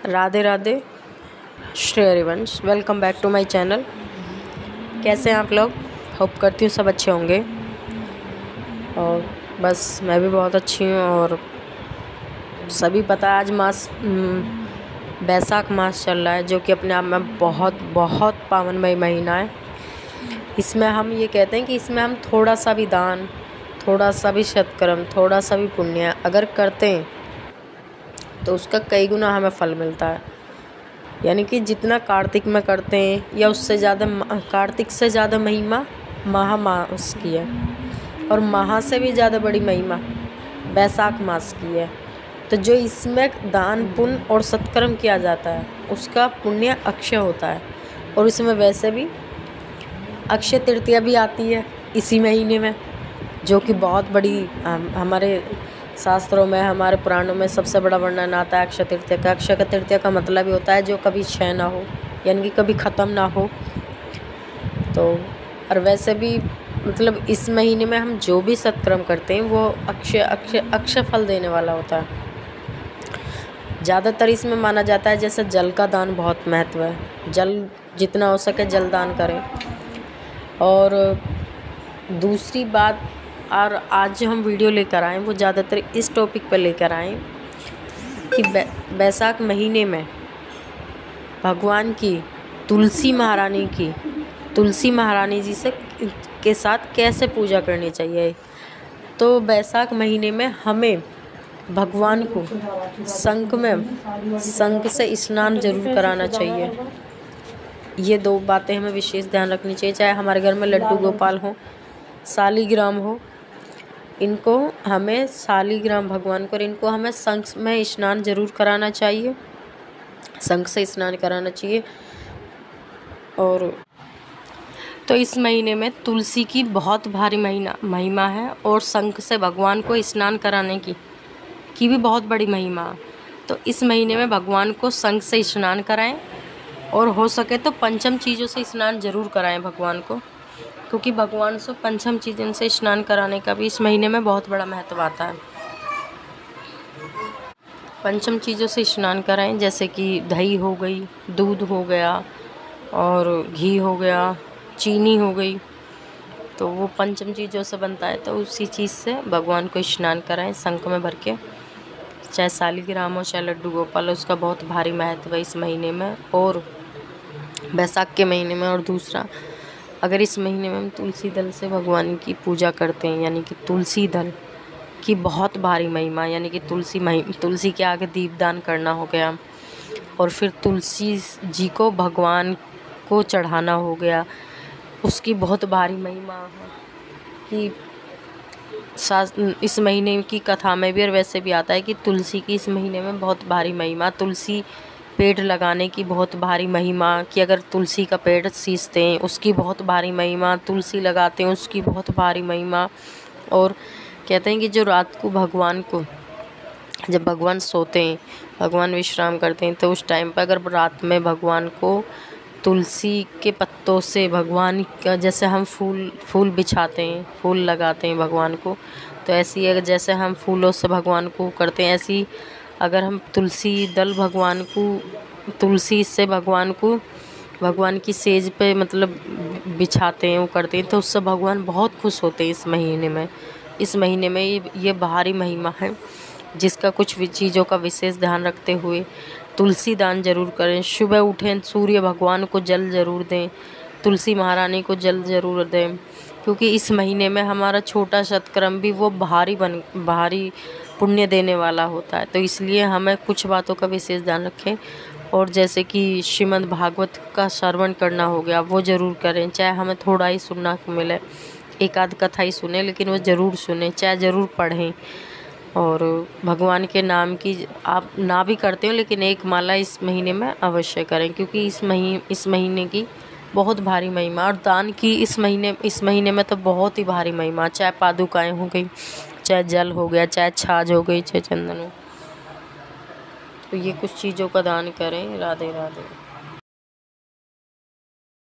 Radhe Radhe. Shri Harivansh, welcome back to my channel. कैसे हैं आप लोग? होप करती हूँ सब अच्छे होंगे। और बस मैं भी बहुत अच्छी हूँ। और सभी पता है आज बैसाख मास चल रहा है, जो कि अपने आप में बहुत बहुत पावनमय महीना है। इसमें हम ये कहते हैं कि इसमें हम थोड़ा सा भी दान, थोड़ा सा भी सत्कर्म, थोड़ा सा भी पुण्य अगर करते हैं तो उसका कई गुना हमें फल मिलता है। यानी कि जितना कार्तिक में करते हैं या उससे ज़्यादा, कार्तिक से ज़्यादा महिमा मास की है, और महा से भी ज़्यादा बड़ी महिमा बैसाख मास की है। तो जो इसमें दान पुण्य और सत्कर्म किया जाता है उसका पुण्य अक्षय होता है। और इसमें वैसे भी अक्षय तृतीया भी आती है इसी महीने में, जो कि बहुत बड़ी हमारे शास्त्रों में, हमारे पुराणों में सबसे बड़ा वर्णन आता है अक्षय तृतीया का। अक्षय तृतीया का मतलब ही होता है जो कभी क्षय ना हो, यानी कि कभी ख़त्म ना हो। तो और वैसे भी मतलब इस महीने में हम जो भी सत्कर्म करते हैं वो अक्षय फल देने वाला होता है। ज़्यादातर इसमें माना जाता है जैसे जल का दान बहुत महत्व है, जल जितना हो सके जल दान करें। और दूसरी बात, और आज जो हम वीडियो लेकर आए वो ज़्यादातर इस टॉपिक पर लेकर आए कि बैसाख महीने में भगवान की तुलसी महारानी जी से के साथ कैसे पूजा करनी चाहिए। तो बैसाख महीने में हमें भगवान को शंख से स्नान जरूर कराना चाहिए। ये दो बातें हमें विशेष ध्यान रखनी चाहिए। चाहे हमारे घर में लड्डू गोपाल हो, शालिग्राम हो, इनको हमें शालिग्राम भगवान को, इनको हमें शंख में स्नान जरूर कराना चाहिए, शंख से स्नान कराना चाहिए। और तो इस महीने में तुलसी की बहुत भारी महिमा है, और शंख से भगवान को स्नान कराने की भी बहुत बड़ी महिमा है। तो इस महीने में भगवान को शंख से स्नान कराएं, और हो सके तो पंचम चीज़ों से स्नान जरूर कराएं भगवान को, क्योंकि भगवान से पंचम चीज़ों से स्नान कराने का भी इस महीने में बहुत बड़ा महत्व आता है। पंचम चीज़ों से स्नान कराएं, जैसे कि दही हो गई, दूध हो गया, और घी हो गया, चीनी हो गई। तो वो पंचम चीज़ों से बनता है, तो उसी चीज़ से भगवान को स्नान कराएं शंख में भर के। चाहे शालिग्राम हो चाहे लड्डू गोपाल हो, उसका बहुत भारी महत्व है इस महीने में और बैसाख के महीने में। और दूसरा, अगर इस महीने में हम तुलसी दल से भगवान की पूजा करते हैं, यानी कि तुलसी दल की बहुत भारी महिमा, यानी कि तुलसी के आगे दीपदान करना हो गया, और फिर तुलसी जी को भगवान को चढ़ाना हो गया, उसकी बहुत भारी महिमा है। कि इस महीने की कथा में भी और वैसे भी आता है कि तुलसी की इस महीने में बहुत भारी महिमा, तुलसी पेड़ लगाने की बहुत भारी महिमा, कि अगर तुलसी का पेड़ सींचते हैं उसकी बहुत भारी महिमा, तुलसी लगाते हैं उसकी बहुत भारी महिमा। और कहते हैं कि जो रात को जब भगवान सोते हैं, भगवान विश्राम करते हैं, तो उस टाइम पर अगर रात में भगवान को तुलसी के पत्तों से भगवान का, जैसे हम फूल बिछाते हैं, फूल लगाते हैं भगवान को, तो ऐसी अगर जैसे हम फूलों से भगवान को करते हैं, ऐसी अगर हम तुलसी से भगवान की सेज पे मतलब बिछाते हैं, वो करते हैं, तो उससे भगवान बहुत खुश होते हैं इस महीने में ये भारी महिमा है, जिसका कुछ भी चीज़ों का विशेष ध्यान रखते हुए तुलसी दान जरूर करें। सुबह उठें, सूर्य भगवान को जल जरूर दें, तुलसी महारानी को जल जरूर दें, क्योंकि इस महीने में हमारा छोटा सत्कर्म भी वो भारी पुण्य देने वाला होता है। तो इसलिए हमें कुछ बातों का विशेष ध्यान रखें। और जैसे कि श्रीमद् भागवत का श्रवण करना हो गया, वो ज़रूर करें। चाहे हमें थोड़ा ही सुनना मिले, एक आध कथा ही सुने, लेकिन वो ज़रूर सुने, चाहे ज़रूर पढ़ें। और भगवान के नाम की आप ना भी करते हो, लेकिन एक माला इस महीने में अवश्य करें, क्योंकि इस महीने की बहुत भारी महिमा। और दान की इस महीने में तो बहुत ही भारी महिमा, चाहे पादुकाएँ हो गई, चाहे जल हो गया, चाहे छाछ हो गई, चाहे चंदन हो। तो ये कुछ चीज़ों का दान करें। राधे राधे।